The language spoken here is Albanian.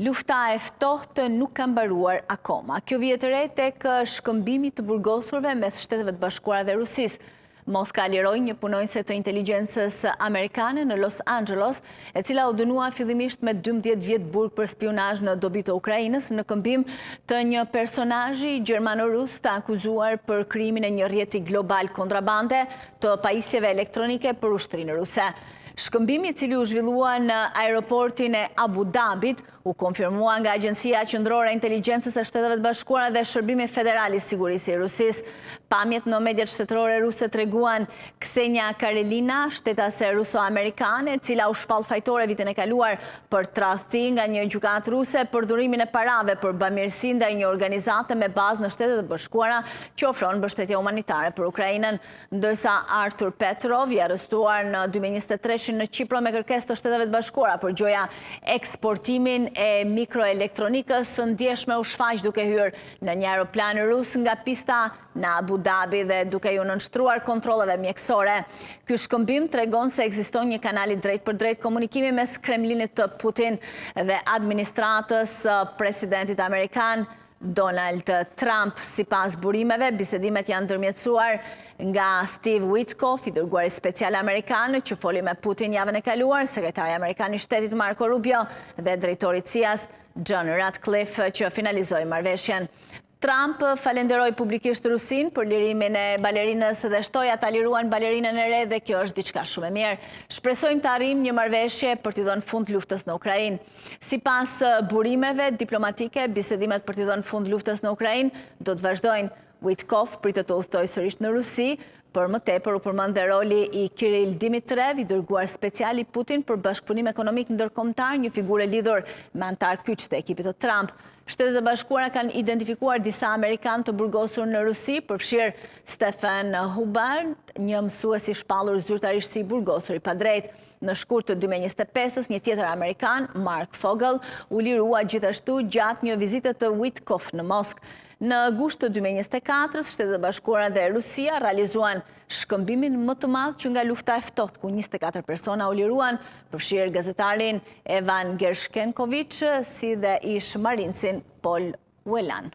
Lufta e ftohtë nuk ka mbaruar akoma. Kjo vjet e re tek shkëmbimi të burgosurve mes Shteteve të Bashkuara dhe Rusisë. Moska liroi një punonjëse të inteligjencës amerikane në Los Angeles, e cila u dënua fillimisht me 12 vjet burg për spionazh në dobi të Ukrainës në këmbim të një personazhi gjermano-rus të akuzuar për krimin e një rrjeti global kontrabande të pajisjeve elektronike për ushtrinë ruse. Shkëmbimi, i cili u zhvillua në aeroportin e Abu Dhabit, u konfirmua nga Agjencia Qendrore e Inteligjencës së Shteteve të Bashkuara dhe Shërbimi Federal i Sigurisë i Rusisë. Pamjet në mediat shtetërore ruse treguan Ksenia Karelina, shtetase ruso-amerikane, e cila u shpall fajtore vitin e kaluar për tradhti nga një gjykatë ruse për dhurimin e parave për bamirësi ndaj një organizate me bazë në Shtetet e Bashkuara që ofron mbështetje humanitare për Ukrainën, ndërsa Artur Petrov i arrestuar në 2023 në Qipro me kërkesë të Shteteve të Bashkuara për gjoja eksportimin e mikroelektronikës, së ndjeshme u shfaq duke hyrë në një aeroplan rus nga pista në Abu Dhabi dhe duke ju nënshtruar kontrolleve mjekësore. Ky shkëmbim tregon se ekziston një kanal i drejt për drejt komunikimi mes Kremlinit të Putin dhe administratës presidentit amerikan Donald Trump. Sipas burimeve, bisedimet janë ndërmjetësuar nga Steve Witkoff, i dërguari special amerikan që foli me Putin javën e kaluar, sekretari amerikan i shtetit Marco Rubio dhe drejtori i CIA-s John Ratcliffe që finalizoi marrëveshjen. Trump falenderoi publikisht Rusinë për lirimin e balerinës dhe shtoi ata liruan balerinën e re dhe kjo është diçka shumë e mirë. Shpresojmë të arrijmë një marrëveshje për t'i dhënë fund luftës në Ukrainë. Sipas burimeve diplomatike, bisedimet për t'i dhënë fund luftës në Ukrainë do të vazhdojnë. Witkoff pritet të udhtojë sërish në Rusi. Për më tepër u përmend roli i Kirill Dimitrev, i dërguar special i Putin për bashkëpunim ekonomik ndërkombëtar, një figurë e lidhur me antar kyç të ekipit të Trump. Shtetet e Bashkuara kanë identifikuar disa amerikanë të burgosur në Rusi, përfshirë Stephen Hubbard, një mësues i shpallur zyrtarisht si burgosur i padrejtë. Në shkurt të 2025-s, një tjetër amerikan, Mark Fogel, u lirua gjithashtu gjatë një vizite të Witkoff në Moskë. Në gusht të 2024-s, Shtetet e Bashkuara dhe Rusia realizuan shkëmbimin më të madh që nga lufta e ftohtë, ku 24 persona u liruan, përfshirë gazetarin Evan Gershkenkovic, si dhe ish marincin Paul Whelan.